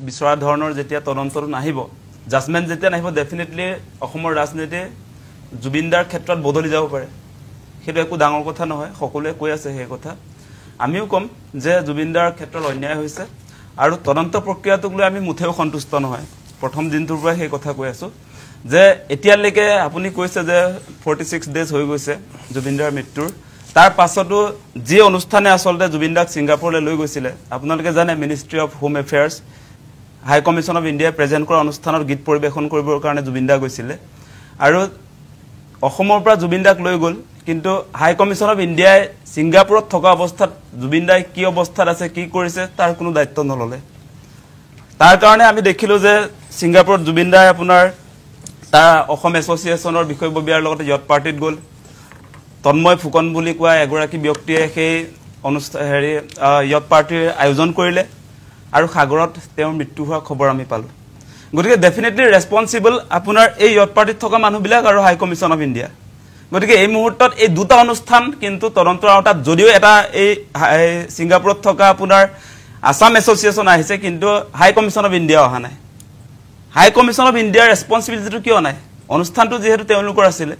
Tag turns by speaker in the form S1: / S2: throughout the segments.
S1: বিচৰা ধৰণৰ যেতিয়া তদন্তটো নাহিব জাজমেন্ট যেতিয়া নাহিব ডেফিনেটলি অসমৰ ৰাজনীতি জুবিনদাৰ ক্ষেত্ৰত বদলি যাব পাৰে সেইটো একো ডাঙৰ কথা নহয় সকলোৱে কৈ আছে সেই কথা আমিও কম যে জুবিনদাৰ ক্ষেত্ৰত অন্যায় হৈছে আৰু তদন্ত প্ৰক্ৰিয়াটোক লৈ আমি মুঠেও সন্তুষ্ট নহয় প্ৰথম দিনটোৰ পৰা সেই কথা কৈ আছো যে এতিয়ালৈকে আপুনি কৈছে যে 46 ডেজ হৈ গৈছে জুবিনদাৰ মৃত্যুৰ তাৰ পাছতো যি অনুষ্ঠানে আসলতে জুবিনদাক সিঙ্গাপুৰলৈ লৈ গৈছিল আপোনালোকে জানে ministry of home affairs high commission of India present কৰা অনুষ্ঠানত গীত পৰিবেশন কৰিবৰ কাৰণে জুবিনদা গৈছিল আৰু অসমৰ পৰা জুবিনদাক লৈ গ'ল কিন্তু হাই কমিশন অফ ইণ্ডিয়াই সিঙ্গাপুৰত থকা অৱস্থাত জুবিনদাই কি অৱস্থাত আছে কি কৰিছে তাৰ কোনো দায়িত্ব নললে তাৰ কাৰণে আমি দেখিলো যে সিঙ্গাপুৰত জুবিনদাই আপোনাৰ তাৰ অসম এছ'চিয়েশ্যনৰ বিষয়ববীয়াৰ লগতে ইয়ত পাৰ্টিত গ'ল তন্ময় ফুকন বুলি কোৱা এগৰাকী ব্যক্তিয়ে সেই অনুষ্ঠান ইয়ত পাৰ্টিৰ আয়োজন কৰিলে আৰু সাগৰত তেওঁৰ মৃত্যু হোৱা খবৰ আমি পালো গতিকে ডেফিনেটলি ৰেসপন্সিবল আপোনাৰ এই ইয়ত পাৰ্টিত থকা মানুহবিলাক আৰু হাই কমিশন অফ ইণ্ডিয়া গতিকে এই মুহূৰ্তত এই দুটা অনুষ্ঠান কিন্তু তদন্তৰ আওতাত যদিও এটা এই সিঙ্গাপুৰত থকা আপোনাৰ আসাম এছ'চিয়েশ্যন আহিছে কিন্তু হাই কমিশন অফ ইণ্ডিয়া অহা নাই হাই কমিশন অফ ইণ্ডিয়াৰ ৰেসপন্সিবিলিটিটো কিয় নাই অনুষ্ঠানটো যেহেতু তেওঁলোকৰ আছিল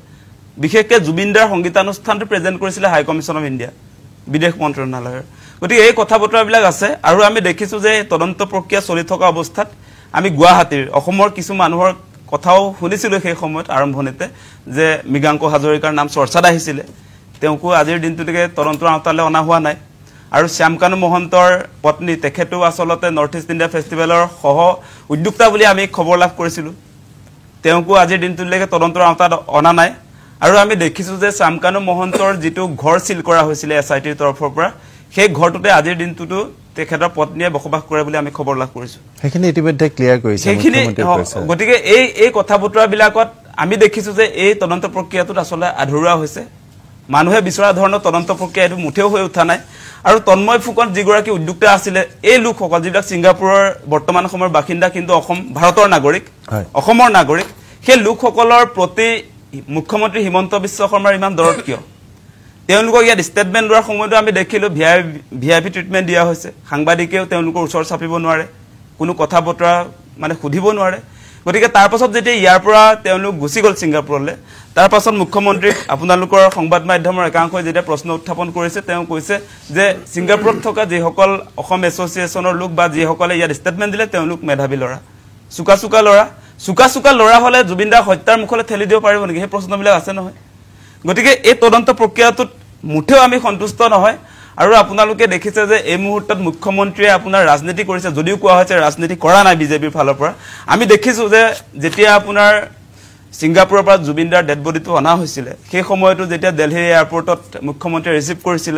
S1: বিশেষকৈ জুবিনদাৰ সংগীতানুষ্ঠানটো প্ৰেজেন্ট কৰিছিল হাই কমিশন অফ ইণ্ডিয়া বিদেশ মন্ত্ৰণালয়ৰ গতিকে এই কথা বতৰাবিলাক আছে আৰু আমি দেখিছো যে তদন্ত প্ৰক্ৰিয়া চলি থকা অৱস্থাত আমি গুৱাহাটীৰ অসমৰ কিছু মানুহৰ কথাও শুনিছিলো সেই সময়ত আৰম্ভণিতে যে মৃগাংক হাজৰিকাৰ নাম চৰ্চাত আহিছিল তেওঁকো আজিৰ দিনটোলৈকে তদন্তৰ আওতালৈ অনা হোৱা নাই আৰু শ্যামকানু মহন্তৰ পত্নী তেখেতো আসলতে নৰ্থ ইষ্ট ইণ্ডিয়া ফেষ্টিভেলৰ সহ উদ্যোক্তা বুলি আমি খবৰ লাভ কৰিছিলো তেওঁকো আজিৰ দিনটোলৈকে তদন্তৰ আওতাত অনা নাই আৰু আমি দেখিছো যে শ্যামকানু মহন্তৰ যেটো ঘৰ সিল কৰা হৈছিল এছআইটিৰ তৰফৰ পৰা সেই ঘৰটোতে আজিৰ দিনটোটো তেখেতৰ পত্নীয়ে বসবাস কৰে বুলি আমি খবৰ লাভ কৰিছো
S2: সেইখিনি ইতিমধ্যে ক্লিয়াৰ কৰিছে মুখ্যমন্ত্ৰী কৈছে
S1: গতিকে এই কথা বতৰা বিলাকত আমি দেখিছো যে এই তদন্ত প্ৰক্ৰিয়াটো আসলে আধৰুৱা হৈছে মানুহে বিচৰা ধৰণৰ তদন্ত প্ৰক্ৰিয়া এটো মুঠেও হৈ উঠা নাই আৰু তন্ময় ফুকন যিগৰাকী উদ্যোক্তা আছিল এই লোকসকল যিবিলাক সিঙ্গাপুৰৰ বৰ্তমান সময়ৰ বাসিন্দা কিন্তু অসম ভাৰতৰ নাগৰিক অসমৰ নাগৰিক সেই লোকসকলৰ প্ৰতি মুখ্যমন্ত্ৰী হিমন্ত বিশ্ব শৰ্মাৰ ইমান দৰদ কিয় তেওঁলোকক ইয়াত ষ্টেটমেন্ট লোৱাৰ সময়তো আমি দেখিলো ভিআইপি ট্ৰিটমেন্ট দিয়া হৈছে সাংবাদিকেও তেওঁলোকৰ ওচৰ চাপিব নোৱাৰে কোনো কথা বতৰা মানে সুধিব নোৱাৰে গতিকে তাৰ পাছত যেতিয়া ইয়াৰ পৰা তেওঁলোক গুচি গ'ল সিঙ্গাপুৰলৈ তাৰ পাছত মুখ্যমন্ত্ৰীক আপোনালোকৰ সংবাদ মাধ্যমৰ একাংশই যেতিয়া প্ৰশ্ন উত্থাপন কৰিছে তেওঁ কৈছে যে সিঙ্গাপুৰত থকা যিসকল অসম এছ'চিয়েশ্যনৰ লোক বা যিসকলে ইয়াত ষ্টেটমেন্ট দিলে তেওঁলোক মেধাবী ল'ৰা চুকা ল'ৰা হলে জুবিনদাৰ হত্যাৰ মুখলৈ ঠেলি দিব পাৰিব নেকি সেই প্ৰশ্নবিলাক আছে নহয় গতিকে এই তদন্ত প্ৰক্ৰিয়াটোত মুঠেও আমি সন্তুষ্ট নহয় আৰু আপোনালোকে দেখিছে যে এই মুহূৰ্তত মুখ্যমন্ত্ৰীয়ে আপোনাৰ ৰাজনীতি কৰিছে যদিও কোৱা হৈছে ৰাজনীতি কৰা নাই বিজেপিৰ ফালৰ পৰা আমি দেখিছো যে যেতিয়া আপোনাৰ সিঙ্গাপুৰৰ পৰা জুবিনদাৰ ডেড বডিটো অনা হৈছিল সেই সময়টো যেতিয়া দিল্লী এয়াৰপৰ্টত মুখ্যমন্ত্ৰীয়ে ৰিসিভ কৰিছিল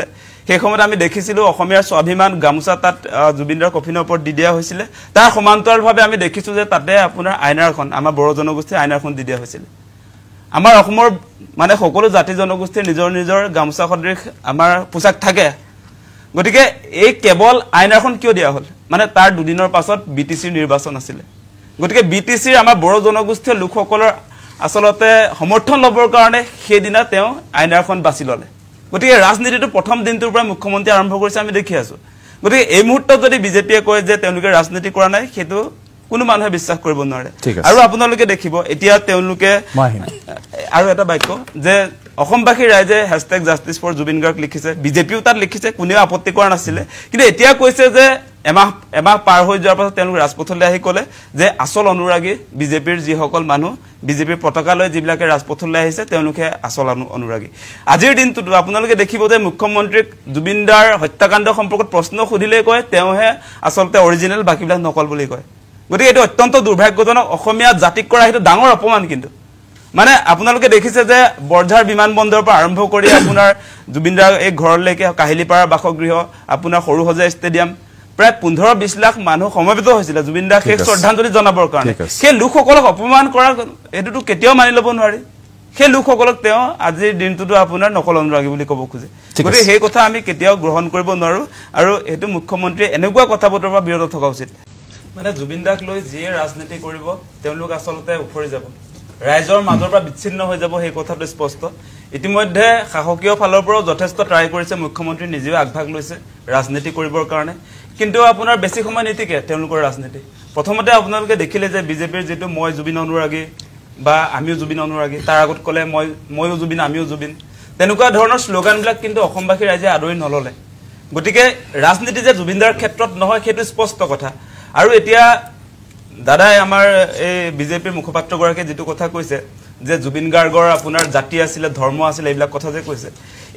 S1: সেই সময়ত আমি দেখিছিলো অসমীয়াৰ স্বাভিমান গামুচা তাত জুবিনদাৰ কফিনৰ ওপৰত দি দিয়া হৈছিল তাৰ সমান্তৰালভাৱে আমি দেখিছো যে তাতে আপোনাৰ আইনাৰখন আমাৰ বড়ো জনগোষ্ঠীৰ আইনাৰখন দি দিয়া হৈছিল আমাৰ অসমৰ মানে সকলো জাতি জনগোষ্ঠীৰ নিজৰ নিজৰ গামুচা সদৃশ আমাৰ পোছাক থাকে গতিকে এই কেৱল আইনাৰখন কিয় দিয়া হল মানে তাৰ দুদিনৰ পাছত বিটিসিৰ নিৰ্বাচন আছিল গতিকে বিটিসিৰ আমাৰ বড়ো জনগোষ্ঠীৰ লোকসকলৰ আসলতে সমৰ্থন লবৰ কাৰণে সেই দিনা তেওঁ আইনাৰখন বাছি ললে গতিকে ৰাজনীতিটো প্ৰথম দিনটোৰ পৰা মুখ্যমন্ত্ৰী আৰম্ভ কৰিছে আমি দেখি আছো গতিকে এই মুহূৰ্তত যদি বিজেপিয়ে কয় যে তেওঁলোকে ৰাজনীতি কৰা নাই সেইটো কোনো মানুহে বিশ্বাস কৰিব নোৱাৰে আৰু আপোনালোকে দেখিব এতিয়া তেওঁলোকে আৰু এটা বাক্য যে অসমবাসী ৰাইজে #justice4Jubin Garg লিখিছে বিজেপিও তাত লিখিছে কোনেও আপত্তি কৰা নাছিল কিন্তু এতিয়া কৈছে যে এমাহ পাৰ হৈ যোৱাৰ পাছত তেওঁলোক ৰাজপথলৈ আহি ক'লে যে আসল অনুৰাগী বিজেপিৰ যিসকল মানুহ বিজেপিৰ পতাকালৈ যিবিলাকে ৰাজপথলৈ আহিছে তেওঁলোকে আসল অনুৰাগী আজিৰ দিনটোত আপোনালোকে দেখিব যে মুখ্যমন্ত্ৰীক জুবিনদাৰ হত্যাকাণ্ড সম্পৰ্কত প্ৰশ্ন সুধিলে কয় তেওঁহে আসলতে অৰিজিনেল বাকিবিলাক নকল বুলি কয় গতিকে এটো অত্যন্ত দুৰ্ভাগ্যজনক অসমীয়া জাতিক কৰা হেতু ডাঙৰ অপমান কিন্তু মানে আপোনালোকে দেখিছে যে বৰঝাৰ বিমানবন্দৰৰ পৰা আৰম্ভ কৰি আপোনাৰ জুবিনদাৰ এই ঘৰলৈকে কাহিলিপাৰা বাসগৃহ আপোনাৰ সৰুহজা ষ্টেডিয়াম প্ৰায় 15-20 লাখ মানুহ সমবেত হৈছিল জুবিনদাক শেষ শ্ৰদ্ধাঞ্জলি জনাবৰ কাৰণে সেই লোকসকলক অপমান কৰা এটোটো কেতিয়াও মানি ল'ব নোৱাৰি সেই লোকসকলক তেওঁ আজিৰ দিনটোটো আপোনাৰ নকল অনুৰাগী বুলি ক'ব খোজে গতিকে সেই কথা আমি কেতিয়াও গ্ৰহণ কৰিব নোৱাৰো আৰু এটো মুখ্যমন্ত্ৰীয়ে এনেকুৱা কথা বতৰাৰ পৰা বিৰত থকা উচিত মানে জুবিনদাক লৈ যিয়ে ৰাজনীতি কৰিব তেওঁলোক আসলতে উফৰি যাব ৰাইজৰ মাজৰ পৰা বিচ্ছিন্ন হৈ যাব সেই কথাটো স্পষ্ট ইতিমধ্যে শাসকীয় ফালৰ পৰাও যথেষ্ট ট্ৰাই কৰিছে মুখ্যমন্ত্ৰী নিজেও আগভাগ লৈছে ৰাজনীতি কৰিবৰ কাৰণে কিন্তু আপোনাৰ বেছি সময় নিতিকে তেওঁলোকৰ ৰাজনীতি প্ৰথমতে আপোনালোকে দেখিলে যে বিজেপিৰ যেটো মই জুবিন অনুৰাগী বা আমিও জুবিন অনুৰাগী তাৰ আগত কলে মইও জুবিন আমিও জুবিন তেনেকুৱা ধৰণৰ শ্লোগানবিলাক কিন্তু অসমবাসী ৰাইজে আদৰি নললে গতিকে ৰাজনীতি যে জুবিনদাৰ ক্ষেত্ৰত নহয় সেইটো স্পষ্ট কথা আৰু এতিয়া দাদাই আমাৰ এই বিজেপিৰ মুখপাত্ৰগৰাকীয়ে যেটো কথা কৈছে যে জুবিন গাৰ্গৰ আপোনাৰ জাতি আছিল ধৰ্ম আছিল এইবিলাক কথা যে কৈছে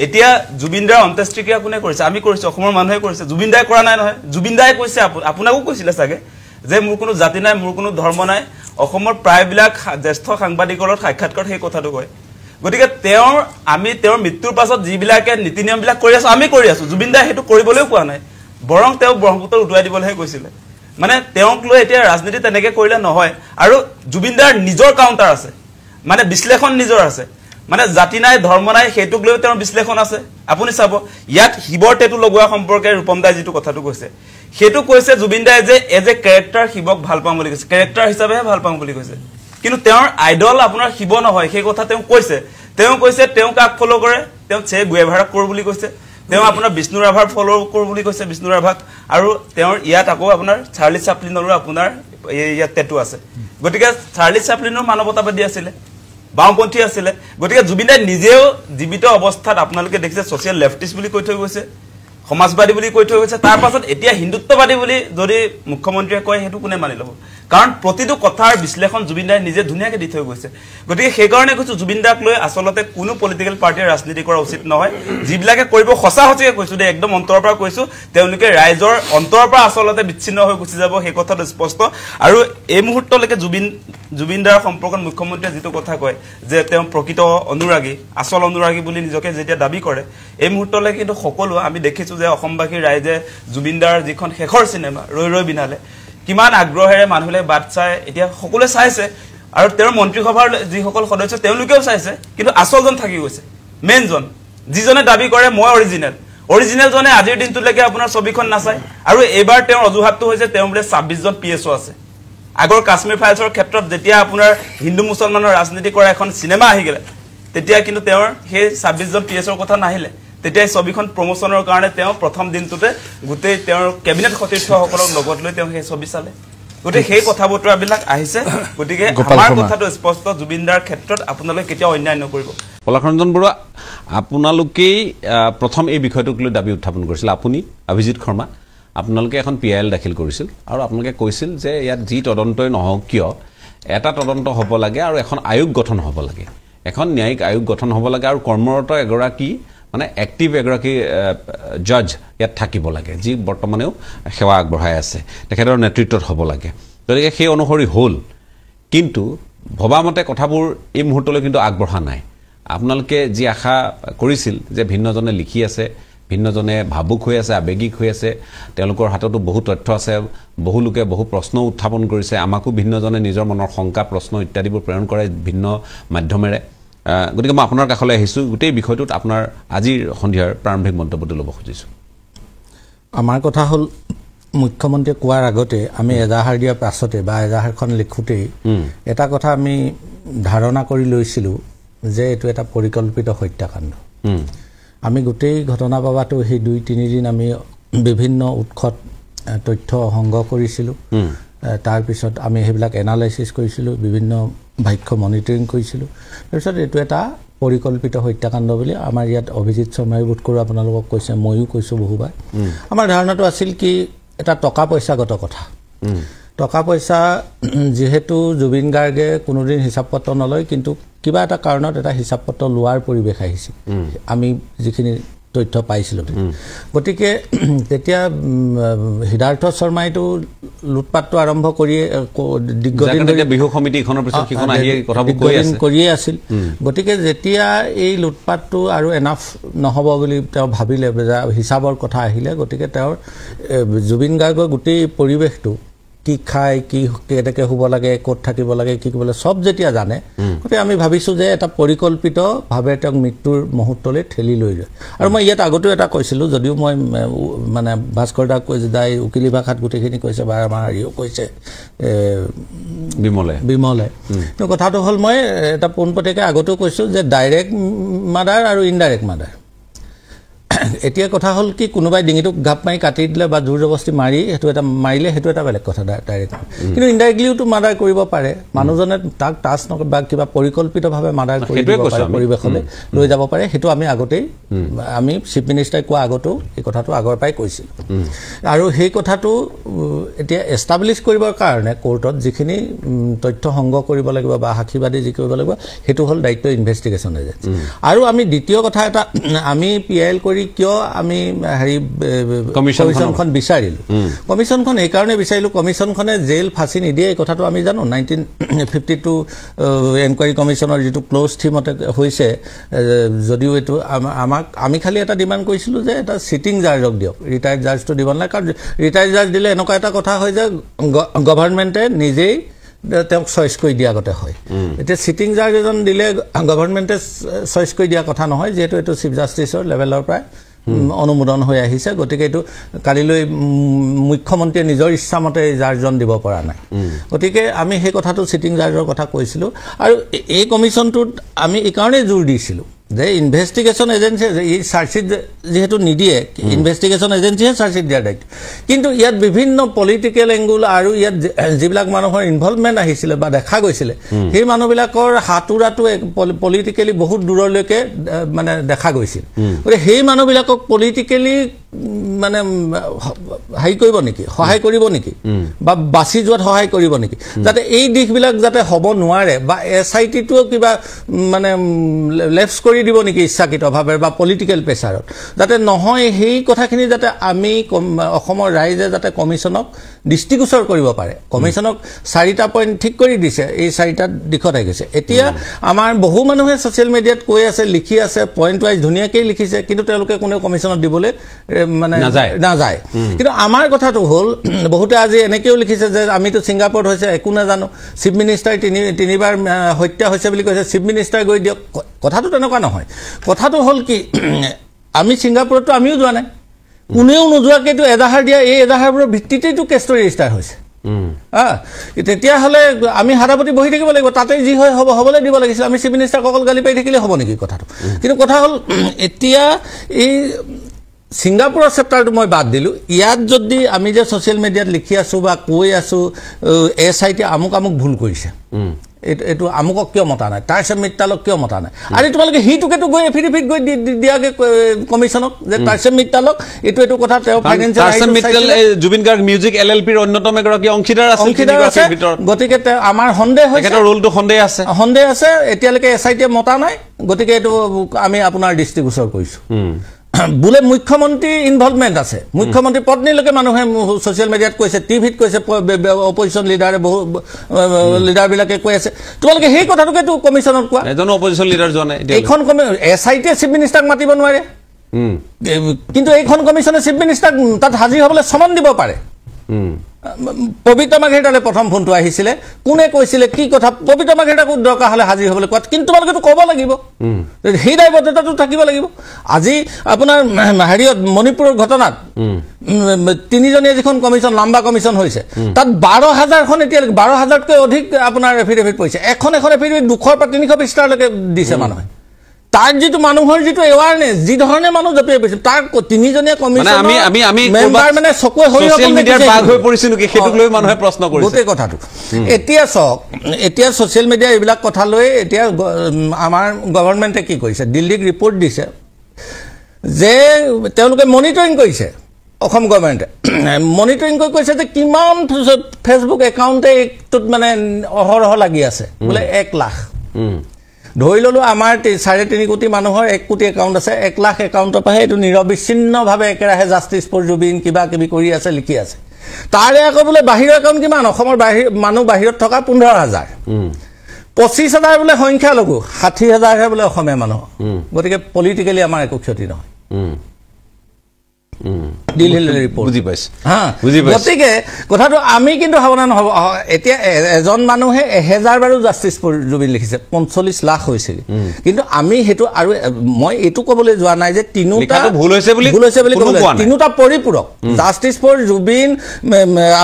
S1: এতিয়া জুবিনদাৰ অন্ত্যেষ্টিক্ৰিয়া কোনে কৰিছে আমি কৰিছো অসমৰ মানুহে কৰিছে জুবিনদাই কৰা নাই নহয় জুবিনদাই কৈছে আপোনাকো কৈছিল চাগে যে মোৰ কোনো জাতি নাই মোৰ কোনো ধৰ্ম নাই অসমৰ প্ৰায়বিলাক জ্যেষ্ঠ সাংবাদিকৰ সাক্ষাৎকাৰত সেই কথাটো কয় গতিকে আমি তেওঁৰ মৃত্যুৰ পাছত যিবিলাকে নীতি নিয়মবিলাক কৰি আছো আমি কৰি আছো জুবিনদাই হেতু কৰিবলৈও কোৱা নাই বৰং তেওঁ ব্ৰহ্মপুত্ৰ উটুৱাই দিবলৈহে কৈছিলে মানে তেওঁক লৈ এতিয়া ৰাজনীতি তেনেকে কৰিলে নহয় আৰু জুবিনদাৰ নিজৰ কাউন্টাৰ আছে মানে বিশ্লেষণ নিজৰ আছে মানে জাতি নাই ধৰ্ম নাই হেতুক লৈ তেওঁৰ বিশ্লেষণ আছে আপুনি চাব ইয়াত হিবৰ টেটু লগোৱা সম্পৰ্কে ৰূপমদাই যেটো কথাটো কৈছে হেতু কৈছে জুবিনদাই যে এজ এ ক্যাৰেক্টাৰ হিবক ভাল পাম বুলি কৈছে ক্যাৰেক্টাৰ হিচাপেহে ভাল পাম বুলি কৈছে কিন্তু তেওঁৰ আইডল আপোনাৰ হিব নহয় সেই কথা তেওঁ কৈছে তেওঁ কাক ফলো কৰে তেওঁ চে গুয়েভাৰাক কৰ বুলি কৈছে তেওঁ আপোনাৰ বিষ্ণু ৰাভাৰ ফলো কৰ বুলি কৈছে বিষ্ণু ৰাভাক আৰু তেওঁৰ ইয়াত আকৌ আপোনাৰ চাৰ্লি চাপলিনৰো আপোনাৰ ইয়াত টেটু আছে গতিকে চাৰ্লি চাপলিনৰ মানৱতাবাদী আছিল বামপন্থী আছিল গতিকে জুবিনদাই নিজেও জীৱিত অৱস্থাত আপোনালোকে দেখিছে সোশ্যাল লেফটিষ্ট বুলি কৈ থৈ গৈছে সমাজবাদী বুলি কৈ থৈ গৈছে তাৰ পাছত এতিয়া হিন্দুত্ববাদী বুলি যদি মুখ্যমন্ত্ৰীয়ে কয় হেতু কোনে মানি লব কাৰণ প্ৰতিটো কথাৰ বিশ্লেষণ জুবিনদাই নিজে ধুনিয়াকে দি থৈ গৈছে গতিকে সেই কাৰণে কৈছো জুবিনদাক লৈ আসলতে কোনো পলিটিক্যাল পাৰ্টিৰ ৰাজনীতি কৰা উচিত নহয় যিবিলাকে কৰিব সঁচাসঁচিকে কৈছো দে একদম অন্তৰৰ পৰা কৈছো তেওঁলোকে ৰাইজৰ অন্তৰৰ পৰা আসলতে বিচ্ছিন্ন হৈ গুচি যাব সেই কথাটো স্পষ্ট আৰু এই মুহূৰ্তলৈকে জুবিনদাৰ সম্পৰ্কত মুখ্যমন্ত্ৰীয়ে যেটো কথা কয় যে তেওঁ প্ৰকৃত অনুৰাগী আসল অনুৰাগী বুলি নিজকে যেতিয়া দাবী কৰে এই মুহূৰ্তলৈকে কিন্তু সকলো আমি দেখিছো যে অসমবাসী ৰাইজে জুবিনদাৰ যিখন শেষৰ সিনেমা ৰৈ ৰৈ বিনালে কিমান আগ্ৰহেৰে মানুহে বাট চাই এতিয়া সকলোৱে চাইছে আৰু তেওঁৰ মন্ত্ৰীসভাৰ যিসকল সদস্য তেওঁলোকেও চাইছে কিন্তু আসলজন থাকি গৈছে মেইনজন যিজনে দাবী কৰে মই অৰিজিনেল জনে আজিৰ দিনটোলৈকে আপোনাৰ ছবিখন নাচায় আৰু এবাৰ তেওঁৰ অজুহাতটো হৈছে তেওঁ বোলে 26 জন পিএছও আছে আগৰ কাশ্মীৰ ফাইলছৰ ক্ষেত্ৰত যেতিয়া আপোনাৰ হিন্দু মুছলমানৰ ৰাজনীতি কৰা এখন সিনেমা আহি গলে তেতিয়া কিন্তু তেওঁৰ সেই 26 জন পিএছৰ কথা নাহিলে তেতিয়া ছবিখন প্ৰমোচনৰ কাৰণে তেওঁ প্ৰথম দিনটোতে গোটেই তেওঁৰ কেবিনেট সতীৰ্থসকলক লগত লৈ তেওঁ সেই ছবি চালে গতিকে সেই কথা বতৰাবিলাক আহিছে গতিকে আমাৰ কথাটো স্পষ্ট জুবিনদাৰ ক্ষেত্ৰত আপোনালোকে কেতিয়া অন্যায় নকৰিব
S3: পলাশৰঞ্জন বৰুৱা আপোনালোকে প্ৰথম এই বিষয়টোক লৈ দাবী উত্থাপন কৰিছিল আপুনি অভিজিত শৰ্মা আপোনালোকে এখন পিএল দাখিল কৰিছিল আৰু আপোনালোকে কৈছিল যে ইয়াত যি তদন্তই নহওক কিয় এটা তদন্ত হ'ব লাগে আৰু এখন আয়োগ গঠন হ'ব লাগে এখন ন্যায়িক আয়োগ গঠন হ'ব লাগে আৰু কৰ্মৰত এগৰাকী মানে এক্টিভ এগৰাকী জজ ইয়াত থাকিব লাগে যি বৰ্তমানেও সেৱা আগবঢ়াই আছে তেখেতৰ নেতৃত্বত হ'ব লাগে গতিকে সেই অনুসৰি হ'ল কিন্তু ভবামতে কথাবোৰ এই মুহূৰ্তলৈ কিন্তু আগবঢ়া নাই আপোনালোকে যি আশা কৰিছিল যে ভিন্নজনে লিখি আছে ভিন্নজনে ভাবুক হৈ আছে আবেগিক হৈ আছে তেওঁলোকৰ হাততো বহু তথ্য আছে বহু লোকে বহু প্ৰশ্ন উত্থাপন কৰিছে আমাকো ভিন্নজনে নিজৰ মনৰ শংকা প্ৰশ্ন ইত্যাদিবোৰ প্ৰেৰণ কৰে ভিন্ন মাধ্যমেৰে গতিকে মই আপোনাৰ কাষলৈ আহিছো গোটেই বিষয়টোত আপোনাৰ আজিৰ সন্ধিয়াৰ প্ৰাৰম্ভিক মন্তব্যটো ল'ব খুজিছো
S4: আমাৰ কথা হ'ল মুখ্যমন্ত্ৰী কোৱাৰ আগতে আমি এজাহাৰ দিয়াৰ পাছতে বা এজাহাৰখন লিখোতেই এটা কথা আমি ধাৰণা কৰি লৈছিলো যে এটো এটা পৰিকল্পিত হত্যাকাণ্ড আমি গোটেই ঘটনা পাবাটো সেই 2-3 দিন আমি বিভিন্ন উৎসত তথ্য সংগ্ৰহ কৰিছিলো তাৰ পিছত আমি হেবিলাক এনালাইসিস কৰিছিলো বিভিন্ন ভাষ্য মনিটৰিং কৰিছিলো তাৰপিছত এটো এটা পৰিকল্পিত হত্যাকাণ্ড বুলি আমাৰ ইয়াত অভিজিত শৰ্মাই বোধ কৰো আপোনালোকক কৈছে মইও কৈছো বহুবাৰ আমাৰ ধাৰণাটো আছিল কি এটা টকা পইচাগত কথা টকা পইচা যেহেতু জুবিন গাৰ্গে কোনোদিন হিচাপ পত্ৰ নলয় কিন্তু কিবা এটা কাৰণত এটা হিচাপ পত্ৰ লোৱাৰ পৰিবেশ আহিছে আমি যিখিনি তথ্য পাইছিলো গতিকে তেতিয়া হিদাৰ্থ শৰ্মাইটো লুটপাটটো আৰম্ভ কৰি দিগ্গদিন
S3: বিহু সমিতিখনৰ পিছত কিখন আহি কথাবোৰ কৈ আছে
S4: কৰিয়ে আছিল গতিকে যেতিয়া এই লুটপাটটো আৰু এনাফ নহব বুলি তেওঁ ভাবিলে হিচাপৰ কথা আহিলে গতিকে তেওঁৰ জুবিন গাৰ্গৰ গোটেই পৰিবেশটো কি খাই কি কেনেকৈ হ'ব লাগে ক'ত থাকিব লাগে কি কৰিব লাগে সব যেতিয়া জানে গতিকে আমি ভাবিছো যে এটা পৰিকল্পিত ভাৱে তেওঁক মৃত্যুৰ মুহূৰ্তলৈ ঠেলি লৈ যায় আৰু মই ইয়াত আগতেও এটা কৈছিলো যদিও মই মানে ভাস্কৰ দাক কৈ যাই উকিলি ভাষাত গোটেইখিনি কৈছে বা আমাৰ হেৰিও কৈছে বিমলে তো কথাটো হ'ল মই এটা পোনপটীয়াকৈ আগতেও কৈছো যে ডাইৰেক্ট মাৰ্ডাৰ আৰু ইনডাইৰেক্ট মাৰ্ডাৰ এতিয়া কথা হ'ল কি কোনোবাই ডিঙিটোক ঘাপ মাৰি কাটি দিলে বা জোৰ জবস্তি মাৰি সেইটো এটা মাৰিলে সেইটো এটা বেলেগ কথা ডাইৰেক্ট কিন্তু ইনডাইৰেক্টলিওতো মাৰ্ডাৰ কৰিব পাৰে মানুহজনে তাক টাচ নকৰে বা কিবা পৰিকল্পিতভাৱে মাৰ্ডাৰ কৰি দিব পাৰে পৰিৱেশলৈ লৈ যাব পাৰে সেইটো আমি আগতেই আমি চিফ মিনিষ্টাৰে কোৱা আগতেও এই কথাটো আগৰ পৰাই কৈছিলোঁ আৰু সেই কথাটো এতিয়া এষ্টাব্লিছ কৰিবৰ কাৰণে কোৰ্টত যিখিনি তথ্য সংগ্ৰহ কৰিব লাগিব বা সাক্ষীবাদী যি কৰিব লাগিব সেইটো হ'ল দায়িত্ব ইনভেষ্টিগেশ্যন এজেঞ্চি আৰু আমি দ্বিতীয় কথা এটা আমি PIL কৰি কিয় আমি হেৰি কমিশ্যনখন বিচাৰিলোঁ কমিশ্যনখন এইকাৰণে বিচাৰিলোঁ কমিশ্যনখনে জেল ফাঁচি নিদিয়ে এই কথাটো আমি জানো 1952 এনকুৱাৰী কমিশ্যনৰ যিটো ক্ল'জ থিমতে হৈছে যদিও এইটো আমাক আমি খালি এটা ডিমাণ্ড কৰিছিলোঁ যে এটা চিটিং জাৰ্জক দিয়ক ৰিটায়াৰ্ড জাৰ্জটো দিব নালাগে কাৰণ ৰিটায়াৰ্ড জাৰ্জ দিলে এনেকুৱা এটা কথা হয় যে গভৰ্ণমেণ্টে নিজেই তেওঁক চইচ কৰি দিয়া আগতে হয় এতিয়া চিটিং জাৰ্জ এজন দিলে গভৰ্ণমেণ্টে চইচ কৰি দিয়া কথা নহয় যিহেতু এইটো চিফ জাষ্টিছৰ লেভেলৰ পৰাই অনুমোদন হৈ আহিছে গতিকে এইটো কালিলৈ মুখ্যমন্ত্ৰীয়ে নিজৰ ইচ্ছামতে জাৰ্জন দিব পৰা নাই গতিকে আমি সেই কথাটো চিটিং জাৰ্জৰ কথা কৈছিলোঁ আৰু এই কমিশ্যনটোত আমি এইকাৰণেই জোৰ দিছিলোঁ যে ইনভেষ্টিগেশ্যন এজেঞ্চি এই চাৰ্জশ্বিট যিহেতু নিদিয়ে ইনভেষ্টিগেশ্যন এজেঞ্চিহে চাৰ্জশ্বিট দিয়াৰ দায়িত্ব কিন্তু ইয়াত বিভিন্ন পলিটিকেল এংগুল আৰু ইয়াত যিবিলাক মানুহৰ ইনভলভমেণ্ট আহিছিলে বা দেখা গৈছিলে সেই মানুহবিলাকৰ হাতোৰাটো পলিটিকেলি বহুত দূৰলৈকে মানে দেখা গৈছিল গতিকে সেই মানুহবিলাকক পলিটিকেলি মানে হেৰি কৰিব নেকি সহায় কৰিব নেকি বা বাছি যোৱাত সহায় কৰিব নেকি যাতে এই দিশবিলাক যাতে হ'ব নোৱাৰে বা SITটোও কিবা মানে লেফ্ট কৰি দিব নেকি ইচ্ছাকৃতভাৱে বা পলিটিকেল প্ৰেছাৰত যাতে নহয় সেই কথাখিনি যাতে আমি অসমৰ ৰাইজে যাতে কমিশ্যনক দৃষ্টিগোচৰ কৰিব পাৰে কমিশ্যনক 4টা পইণ্ট ঠিক কৰি দিছে এই 4টা দিশত আহি গৈছে এতিয়া আমাৰ বহু মানুহে ছ'চিয়েল মিডিয়াত কৈ আছে লিখি আছে পইণ্ট ৱাইজ ধুনীয়াকৈ লিখিছে কিন্তু তেওঁলোকে কোনেও কমিশ্যনত দিবলৈ মানে নাযায় কিন্তু আমাৰ কথাটো হ'ল বহুতে আজি এনেকৈও লিখিছে যে আমিতো ছিংগাপুৰত হৈছে একো নাজানো চিফ মিনিষ্টাৰ তিনিবাৰ হত্যা হৈছে বুলি কৈছে চিফ মিনিষ্টাৰ গৈ দিয়ক কথাটো তেনেকুৱা নহয় কথাটো হ'ল কি আমি ছিংগাপুৰততো আমিও যোৱা নাই কোনেও নোযোৱাকৈতো এজাহাৰ দিয়া এই এজাহাৰবোৰৰ ভিত্তিতেইতো কেছটো ৰেজিষ্টাৰ হৈছে তেতিয়াহ'লে আমি হাৰাপতি বহি থাকিব লাগিব তাতে যি হয় হ'বলৈ দিব লাগিছিল আমি চিফ মিনিষ্টাৰক অকল গালি পাৰি থাকিলে হ'ব নেকি কথাটো কিন্তু কথা হ'ল এতিয়া এই ছিংগাপুৰৰ চেপ্টাৰটো মই বাদ দিলোঁ ইয়াত যদি আমি যে ছ'চিয়েল মিডিয়াত লিখি আছোঁ বা কৈ আছোঁ SIT আমুক ভুল কৰিছে এইটো আমুকক কিয় মতা নাই তাৰচেম মিত্তালক কিয় মতা নাই আৰু তোমালোকে সেইটোকেতো গৈ এফিডেভিট গৈ দিয়াগে কমিশ্যনক যে তাৰচেম মিত্তালক এইটো কথা তেওঁ ফাইনেন্সিয়েল
S3: জুবিন গাৰ্গ মিউজিক LLPৰ অন্যতম এগৰাকী অংশীদাৰ আছে
S4: গতিকে আমাৰ সন্দেহ হৈছে
S3: ৰোলটো সন্দেহ আছে
S4: এতিয়ালৈকে SITয়ে মতা নাই গতিকে এইটো আমি আপোনাৰ দৃষ্টিগোচৰ কৰিছোঁ বোলে মুখ্যমন্ত্ৰী ইনভলভমেণ্ট আছে মুখ্যমন্ত্ৰী পত্নীলৈকে মানুহে ছ'চিয়েল মিডিয়াত কৈছে টিভিত কৈছে অপজিশ্যন লিডাৰে বহু লিডাৰবিলাকে কৈ আছে তোমালোকে সেই কথাটোকেতো কমিশ্যনত কোৱা
S3: এজন অপজিশ্যন লিডাৰ যোৱা নাই
S4: এইখন SITয়ে চিফ মিনিষ্টাৰক মাতিব নোৱাৰে কিন্তু এইখন কমিশ্যনে চিফ মিনিষ্টাৰক তাত হাজিৰ হ'বলৈ চমন দিব পাৰে পবিত্ৰ মাৰ্ঘেৰিটালৈ প্ৰথম ফোনটো আহিছিলে কোনে কৈছিলে কি কথা পবিত্ৰ মাৰ্ঘেৰিটাকো দৰকাৰ হ'লে হাজিৰ হ'বলৈ কোৱাত কিন্তু তোমালোকেতো ক'ব লাগিব সেই দায়বদ্ধতাটো থাকিব লাগিব আজি আপোনাৰ হেৰিয়ত মণিপুৰৰ ঘটনাত 3জনীয়া যিখন কমিশ্যন লাম্বা কমিশ্যন হৈছে তাত 12,000খন এতিয়ালৈকে 12,000তকৈ অধিক আপোনাৰ এফিডেভিট পৰিছে এখন এফিডেভিট 200 পৰা 300 পৃষ্ঠালৈকে দিছে মানুহে তাৰ যিটো মানুহৰ যিটো এৱাৰনেছ যি ধৰণে মানুহ জপিয়াই পৰিছে তাৰ 3জনীয়া কমিশ্যন মেম্বাৰ মানে চকুৱে হৈ পৰিছে নেকি সেইটোক লৈ মানুহে প্ৰশ্ন কৰিছে গোটেই কথাটো এতিয়া চাওক এতিয়া ছ'চিয়েল মিডিয়া এইবিলাক কথা লৈ এতিয়া আমাৰ গভৰ্ণমেণ্টে কি কৰিছে দিল্লীক ৰিপৰ্ট দিছে যে তেওঁলোকে মনিটৰিং কৰিছে অসম গভৰ্ণমেণ্টে মনিটৰিং কৰি কৈছে যে কিমান ফেচবুক একাউণ্টে এইটোত মানে অহৰহ লাগি আছে বোলে 1 লাখ ধৰি ল'লোঁ আমাৰ 3.5 কোটি মানুহৰ 1 কোটি একাউণ্ট আছে 1 লাখ একাউণ্টৰ পৰাহে এইটো নিৰবিচ্ছিন্নভাৱে একেৰাহে জাষ্টিছ ফৰ জুবিন কিবা কিবি কৰি আছে লিখি আছে তাৰে আকৌ বোলে বাহিৰৰ একাউণ্ট কিমান অসমৰ মানুহ বাহিৰত থকা 15,000 25,000 বোলে সংখ্যালঘু 60,000হে বোলে অসমীয়া মানুহ গতিকে পলিটিকেলি আমাৰ একো ক্ষতি নহয় গতিকে কথাটো আমি কিন্তু সাৱধান হ'ব এতিয়া এজন মানুহে 1000 বাৰো জাষ্টিছ ফৰ জুবিন লিখিছে 45 লাখ হৈছে কিন্তু আমি সেইটো আৰু মই এইটো ক'বলৈ যোৱা নাই যে তিনিটা ভুল হৈছে বুলি তিনিটা পৰিপূৰক জাষ্টিছ ফৰ জুবিন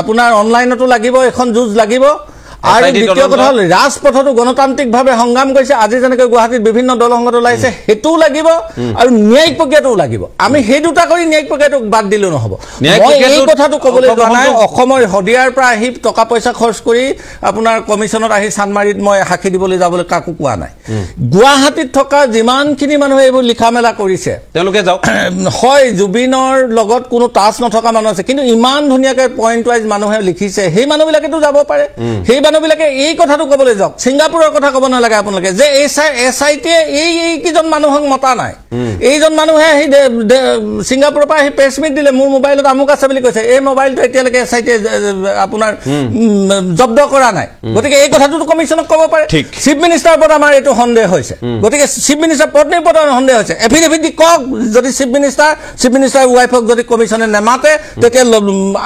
S4: আপোনাৰ অনলাইনতো লাগিব এখন যুঁজ লাগিব আৰু দ্বিতীয় কথা হ'ল ৰাজপথতো গণতান্ত্ৰিকভাৱে সংগ্ৰাম কৰিছে আজি যেনেকৈ গুৱাহাটীত বিভিন্ন দল সংগঠন ওলাইছে সেইটোও লাগিব আৰু ন্যায়িক প্ৰক্ৰিয়াটোও লাগিব আমি সেই দুটা কৰি ন্যায়িক প্ৰক্ৰিয়াটোক বাদ দিলেও নহ'ব মই এই কথাটো ক'বলৈ যোৱা নাই অসমৰ শদিয়াৰ পৰা আহি টকা পইচা খৰচ কৰি আপোনাৰ কমিশ্যনত আহি চানমাৰিত মই সাক্ষী দিবলৈ যাবলৈ কাকো কোৱা নাই গুৱাহাটীত থকা যিমানখিনি মানুহে এইবোৰ লিখা মেলা কৰিছে
S3: তেওঁলোকে যাওক
S4: হয় জুবিনৰ লগত কোনো টাচ নথকা মানুহ আছে কিন্তু ইমান ধুনীয়াকৈ পইণ্ট ৱাইজ মানুহে লিখিছে সেই মানুহবিলাকেতো যাব পাৰে সেই মানুহবিলাকে এই কথাটো ক'বলৈ যাওক ছিংগাপুৰৰ কথা ক'ব নালাগে আপোনালোকে যে SIT-য়ে এইকেইজন মানুহক মতা নাই এইজন মানুহে আহি ছিংগাপুৰৰ পৰা আহি প্ৰেছ মিট দিলে মোৰ মোবাইলত আমুক আছে বুলি কৈছে এই মোবাইলটো এতিয়ালৈকে SIT-য়ে আপোনাৰ জব্দ কৰা নাই গতিকে এই কথাটোতো কমিশ্যনক ক'ব পাৰে চিফ মিনিষ্টাৰৰ ওপৰত আমাৰ এইটো সন্দেহ হৈছে গতিকে চিফ মিনিষ্টাৰ পত্নীৰ ওপৰত সন্দেহ হৈছে এফিডেভিট দি কওক যদি চিফ মিনিষ্টাৰ ৱাইফক যদি কমিশ্যনে নেমাতে তেতিয়া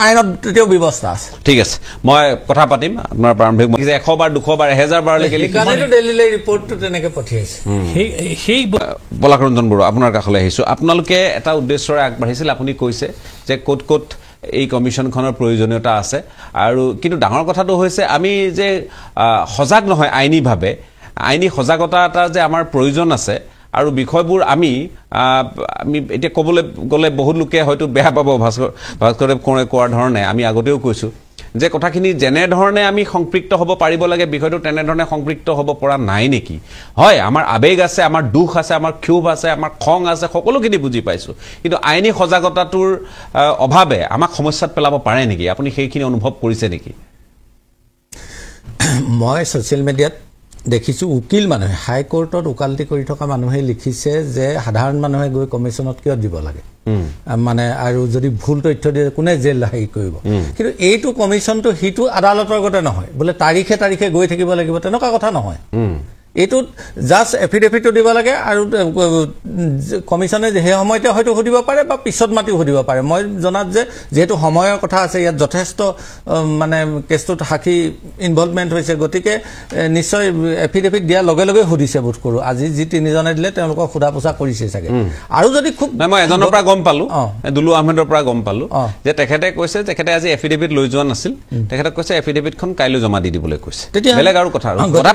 S4: আইনত তেতিয়াও ব্যৱস্থা আছে
S3: ঠিক আছে মই কথা পাতিম আপোনাৰ প্ৰাৰম্ভিক 100 বাৰ 200 বাৰ 1000 বাৰলৈকে
S4: ডেইলি ৰিপৰ্টটো তেনেকৈ পঠিয়াইছে
S3: সেই পলাকৰঞ্জন বড়ো আপোনাৰ কাষলৈ আহিছোঁ আপোনালোকে এটা উদ্দেশ্যৰে আগবাঢ়িছিল আপুনি কৈছে যে ক'ত এই কমিশ্যনখনৰ প্ৰয়োজনীয়তা আছে আৰু কিন্তু ডাঙৰ কথাটো হৈছে আমি যে সজাগ নহয় আইনীভাৱে আইনী সজাগতা এটা যে আমাৰ প্ৰয়োজন আছে আৰু বিষয়বোৰ আমি এতিয়া ক'বলৈ গ'লে বহুত লোকে হয়তো বেয়া পাব ভাস্কৰে কোৱাৰ ধৰণে আমি আগতেও কৈছোঁ যে কথাখিনি যেনেধৰণে আমি সম্পৃক্ত হ'ব পাৰিব লাগে বিষয়টো তেনেধৰণে সম্পৃক্ত হ'ব পৰা নাই নেকি হয় আমাৰ আবেগ আছে আমাৰ দুখ আছে আমাৰ ক্ষোভ আছে আমাৰ খং আছে সকলোখিনি বুজি পাইছোঁ কিন্তু আইনী সজাগতাটোৰ অভাৱে আমাক সমস্যাত পেলাব পাৰে নেকি আপুনি সেইখিনি অনুভৱ কৰিছে নেকি
S4: মই ছ'চিয়েল মিডিয়াত দেখিছোঁ উকিল মানুহে হাইকোৰ্টত ওকালতি কৰি থকা মানুহে লিখিছে যে সাধাৰণ মানুহে গৈ কমিশ্যনত কিয় দিব লাগে মানে আৰু যদি ভুল তথ্য দিয়ে কোনে জেল হেৰি কৰিব কিন্তু এইটো কমিশ্যনটো সিটো আদালতৰ গতে নহয় বোলে তাৰিখে গৈ থাকিব লাগিব তেনেকুৱা কথা নহয় এইটোত জাষ্ট এফিডেভিটটো দিব লাগে আৰু কমিশ্যনে সেই সময়তে হয়তো সুধিব পাৰে বা পিছত মাতিও সুধিব পাৰে মই জনাত যে যিহেতু সময়ৰ কথা আছে ইয়াত যথেষ্ট মানে কেছটোত সাক্ষী ইনভলভমেণ্ট হৈছে গতিকে নিশ্চয় এফিডেভিট দিয়াৰ লগে লগে সুধিছে বোধ কৰোঁ আজি যি তিনিজনে দিলে তেওঁলোকক সোধা পোছা কৰিছে চাগে আৰু যদি খুব
S3: মই এজনৰ পৰা গম পালোঁ দুলু আহমেদৰ পৰা গম পালোঁ যে তেখেতে কৈছে তেখেতে আজি এফিডেভিট লৈ যোৱা নাছিল তেখেতে কৈছে এফিডেভিটখন কাইলৈ জমা দি দিবলৈ কৈছে বেলেগ আৰু কথা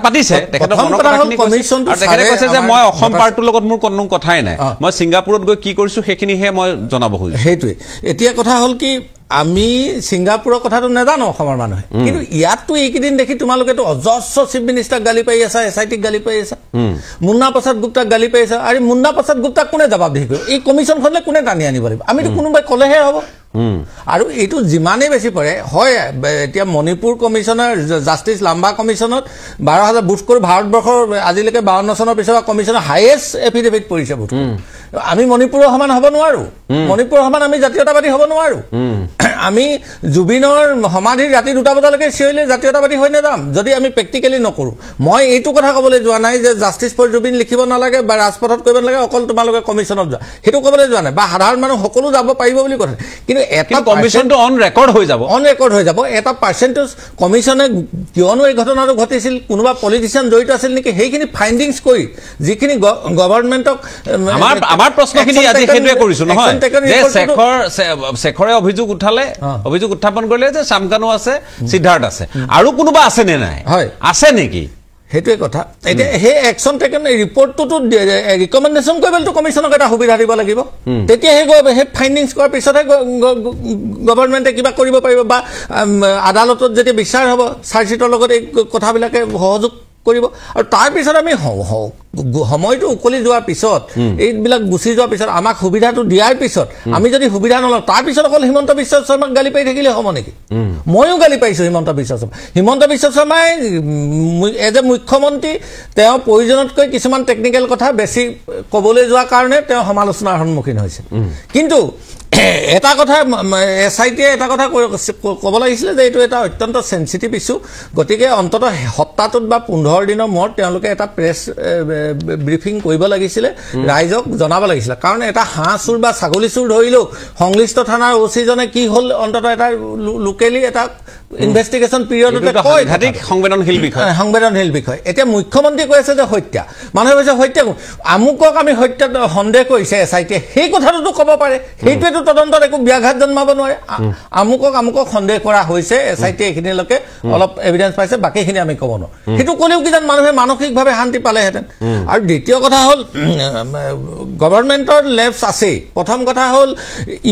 S3: পাতিছে তেখেতৰ তেখেতে কৈছে যে মই অসম পাৰ্টিৰ লগত মোৰ কোনো কথাই নাই মই ছিংগাপুৰত গৈ কি কৰিছোঁ সেইখিনিহে মই জনাব খুজিছোঁ
S4: সেইটোৱে এতিয়া কথা হ'ল কি আমি ছিংগাপুৰৰ কথাটো নাজানো অসমৰ মানুহে কিন্তু ইয়াততো এইকেইদিন দেখি তোমালোকেতো অজস্ৰ চিফ মিনিষ্টাৰক গালি পাৰি আছা SITক গালি পাৰি আছা মুন্না প্ৰসাদ গুপ্তাক গালি পাৰি আছা আৰু মুন্না প্ৰসাদ গুপ্তাক কোনে জবাবদিহি কৰিব এই কমিশ্যনখনলৈ কোনে টানি আনিব লাগিব আমিতো কোনোবাই ক'লেহে হ'ব আৰু এইটো যিমানেই বেছি পৰে হয় এতিয়া মণিপুৰ কমিশ্যনাৰ জাষ্টিছ লাম্বা কমিশ্যনত 12,000 বুথ কৰি ভাৰতবৰ্ষৰ আজিলৈকে 52 চনৰ পিছত কমিশ্যনৰ হাইয়েষ্ট এফিডেভিট পৰিছে বুথ আমি মণিপুৰৰ সমান হ'ব নোৱাৰো মণিপুৰৰ সমান আমি জাতীয়তাবাদী হ'ব নোৱাৰো আমি জুবিনৰ সমাধিৰ ৰাতি 2টা বজালৈকে চিঞৰিলে জাতীয়তাবাদী হৈ নাযাম যদি আমি প্ৰেক্টিকেলি নকৰোঁ মই এইটো কথা ক'বলৈ যোৱা নাই যে জাষ্টিছ ফৰ জুবিন লিখিব নালাগে বা ৰাজপথত কৰিব নালাগে অকল তোমালোকে কমিশ্যনত যোৱা সেইটো ক'বলৈ যোৱা নাই বা সাধাৰণ মানুহ সকলো যাব পাৰিব বুলি কথা কিন্তু এটা
S3: কমিশ্যনটো অন ৰেকৰ্ড হৈ যাব এটা পাৰ্চেণ্টেজ কমিশ্যনে কিয়নো এই ঘটনাটো ঘটিছিল কোনোবা পলিটিচিয়ান জড়িত আছিল নেকি সেইখিনি ফাইণ্ডিংছ কৰি যিখিনি গভৰ্ণমেণ্টক আমাৰ প্ৰশ্নখিনি আজি সেইটোৱে কৰিছোঁ নহয় যে শেখৰে অভিযোগ উত্থাপন কৰিলে যে শামকানু আছে সিদ্ধাৰ্থ আছে আৰু কোনোবা আছে নে নাই আছে নেকি
S4: সেইটোৱে কথা এতিয়া সেই একশ্যন টেকেন ৰিপৰ্টটোতো ৰিকমেণ্ডেশ্যন কৰিবলৈতো কমিশ্যনক এটা সুবিধা দিব লাগিব তেতিয়া সেই ফাইণ্ডিংছ কৰাৰ পিছতহে গভৰ্ণমেণ্টে কিবা কৰিব পাৰিব বা আদালতত যেতিয়া বিচাৰ হ'ব চাৰ্জশ্বিটৰ লগত এই কথাবিলাকে সহযোগ কৰিব আৰু তাৰপিছত আমি সময়টো উকলি যোৱাৰ পিছত এইবিলাক গুচি যোৱাৰ পিছত আমাক সুবিধাটো দিয়াৰ পিছত আমি যদি সুবিধা নলওঁ তাৰপিছত অকল হিমন্ত বিশ্ব শৰ্মাক গালি পাৰি থাকিলে হ'ব নেকি ময়ো গালি পাৰিছোঁ হিমন্ত বিশ্ব শৰ্মাই এজ এ মুখ্যমন্ত্ৰী তেওঁ প্ৰয়োজনতকৈ কিছুমান টেকনিকেল কথা বেছি ক'বলৈ যোৱাৰ কাৰণে তেওঁ সমালোচনাৰ সন্মুখীন হৈছে কিন্তু এটা কথা SITয়ে এটা কথা ক'ব লাগিছিলে যে এইটো এটা অত্যন্ত চেঞ্চিটিভ ইছ্যু গতিকে অন্ততঃ সপ্তাহটোত বা 15 দিনৰ মূৰত তেওঁলোকে এটা প্ৰেছ ব্ৰিফিং কৰিব লাগিছিলে ৰাইজক জনাব লাগিছিলে কাৰণ এটা হাঁহ চুৰ বা ছাগলী চুৰ ধৰিলেও সংশ্লিষ্ট থানাৰ OC জনে কি হ'ল অন্ততঃ এটা লোকেলি এটা ইনভেষ্টিগেশ্যন পিৰিয়ডতে কয় সংবেদনশীল বিষয় এতিয়া মুখ্যমন্ত্ৰী কৈ আছে যে হত্যা মানুহে কৈছে হত্যা আমুকক আমি হত্যা সন্দেহ কৰিছে SIT সেই কথাটোতো ক'ব পাৰে সেইটোৱেতো তদন্তত একো ব্যাঘাত জন্মাব নোৱাৰে আমুকক সন্দেহ কৰা হৈছে SIT এইখিনিলৈকে অলপ এভিডেন্স পাইছে বাকীখিনি আমি ক'ব নোৱাৰো সেইটো ক'লেও কিজান মানুহে মানসিকভাৱে শান্তি পালেহেঁতেন আৰু দ্বিতীয় কথা হ'ল গভৰ্ণমেণ্টৰ লেবছ আছেই প্ৰথম কথা হ'ল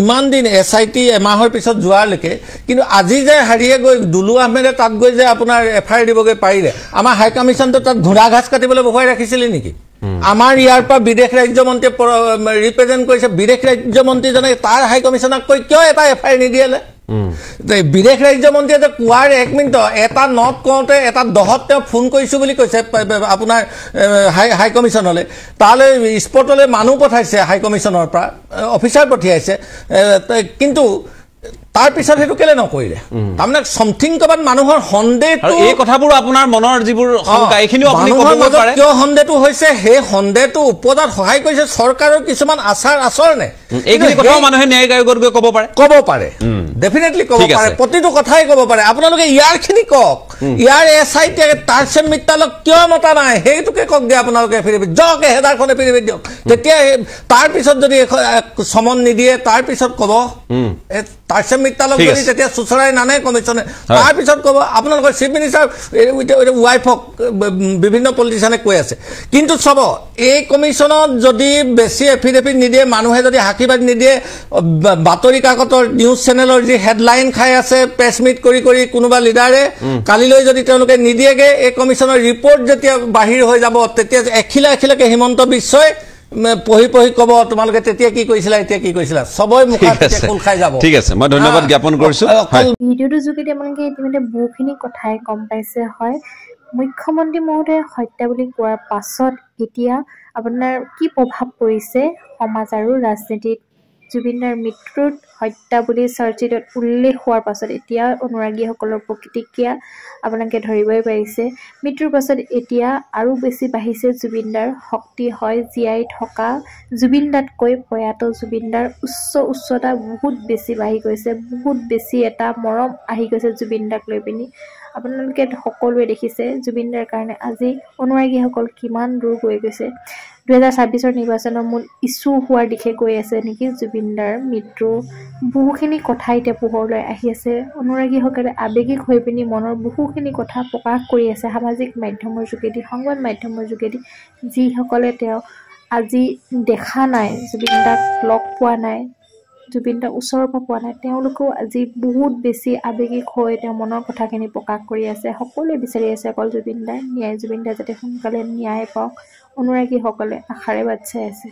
S4: ইমান দিন SIT এমাহৰ পিছত যোৱালৈকে কিন্তু আজি যে হাৰিয়ে গৈ দুলু আহমেদে তাত গৈ যে আপোনাৰ FIR দিবগৈ পাৰিলে আমাৰ হাই কমিশ্যনটো তাত ঘোঁৰা ঘাস কাটিবলৈ বহুৱাই ৰাখিছিলে নেকি আমাৰ ইয়াৰ পৰা বিদেশ ৰাজ্যমন্ত্ৰীয়ে ৰিপ্ৰেজেণ্ট কৰিছে বিদেশ ৰাজ্যমন্ত্ৰীজনে তাৰ হাই কমিশ্যনক কৈ কিয় এটা FIR নিদিলে বিদেশ ৰাজ্যমন্ত্ৰীয়ে যে কোৱাৰ 1 মিনিট এটা নট কওঁতে এটা 10ত তেওঁ ফোন কৰিছোঁ বুলি কৈছে আপোনাৰ হাই কমিশ্যনলৈ তালৈ স্পটলৈ মানুহ পঠাইছে হাই কমিশ্যনৰ পৰা অফিচাৰ পঠিয়াইছে কিন্তু তাৰ পিছত সেইটো কেলে নকৰিলে তাৰমানে সমথিং ক'ৰবাত মানুহৰ সন্দেহটো
S3: এই কথাবোৰ আপোনাৰ মনৰ যিবোৰ শংকা এইখিনিও আপুনি ক'ব পাৰে
S4: কিয় সন্দেহটো হৈছে সেই সন্দেহটো উপজাত সহায় কৰিছে চৰকাৰৰ কিছুমান আচাৰ আচৰণে
S3: এইখিনি কথাও মানুহে ন্যায়িক আয়োগৰ গৈ ক'ব পাৰে
S4: ডেফিনেটলি ক'ব পাৰে প্ৰতিটো কথাই ক'ব পাৰে আপোনালোকে ইয়াৰখিনি কওক ইয়াৰ SIT তাৰ্চেম মিত্তালক কিয় মতা নাই সেইটোকে কওক দিয়ে আপোনালোকে এফিডেভিট জক হেদাৰখন এফিডেভিট দিয়ক তেতিয়া তাৰপিছত যদি সমন নিদিয়ে তাৰপিছত ক'ব তাৰ্চেম মিত্তালক যদি তেতিয়া চুচৰাই নানে কমিশ্যনে তাৰপিছত ক'ব আপোনালোকৰ চিফ মিনিষ্টাৰ ৱাইফক বিভিন্ন পলিটিচিয়ানে কৈ আছে কিন্তু চাব এই কমিশ্যনত যদি বেছি এফিডেভিট নিদিয়ে মানুহে যদি সাক্ষীবাদ নিদিয়ে বাতৰি কাকতৰ নিউজ চেনেলৰ যি হেডলাইন খাই আছে প্ৰেছ মিট কৰি কোনোবা লিডাৰে কালিলৈ যদি তেওঁলোকে নিদিয়েগে এই কমিশ্যনৰ ৰিপৰ্ট যেতিয়া বাহিৰ হৈ যাব তেতিয়া এখিলাকে হিমন্ত বিশ্বই পঢ়ি ক'ব তোমালোকে তেতিয়া কি কৰিছিলা এতিয়া কি কৰিছিলা সবই মুখত কুল খাই যাব
S3: ঠিক আছে মই ধন্যবাদ জ্ঞাপন কৰিছো
S5: ভিডিঅ'টোৰ যোগেদি আপোনালোকে ইতিমধ্যে বহুখিনি কথাই গম পাইছে হয় মুখ্যমন্ত্ৰী মহোদয়ে হত্যা বুলি কোৱাৰ পাছত এতিয়া আপোনাৰ কি প্ৰভাৱ পৰিছে সমাজ আৰু ৰাজনীতিত জুবিনদাৰ মৃত্যুত হত্যা বুলি চৰ্চিত উল্লেখ হোৱাৰ পাছত এতিয়া অনুৰাগীসকলৰ প্ৰতিক্ৰিয়া আপোনালোকে ধৰিবই পাৰিছে মৃত্যুৰ পাছত এতিয়া আৰু বেছি বাঢ়িছে জুবিনদাৰ শক্তি হয় জীয়াই থকা জুবিনদাতকৈ প্ৰয়াত জুবিনদাৰ উচ্চতা বহুত বেছি বাঢ়ি গৈছে বহুত বেছি এটা মৰম আহি গৈছে জুবিনদাক লৈ পিনি আপোনালোকে সকলোৱে দেখিছে জুবিনদাৰ কাৰণে আজি অনুৰাগীসকল কিমান দূৰ গৈ গৈছে 2026 নিৰ্বাচনৰ মূল ইছ্যু হোৱাৰ দিশে গৈ আছে নেকি জুবিনদাৰ মৃত্যু বহুখিনি কথা এতিয়া পোহৰলৈ আহি আছে অনুৰাগীসকলে আৱেগিক হৈ পিনি মনৰ বহুখিনি কথা প্ৰকাশ কৰি আছে সামাজিক মাধ্যমৰ যোগেদি সংবাদ মাধ্যমৰ যোগেদি যিসকলে তেওঁ আজি দেখা নাই জুবিনদাক লগ পোৱা নাই জুবিনদাক ওচৰৰ পৰা পোৱা নাই তেওঁলোকেও আজি বহুত বেছি আৱেগিক হৈ তেওঁ মনৰ কথাখিনি প্ৰকাশ কৰি আছে সকলোৱে বিচাৰি আছে অকল জুবিনদাৰ যাতে সোনকালে ন্যায় পাওক অনুৰাগীসকলে আশাৰে বাট চাই আছে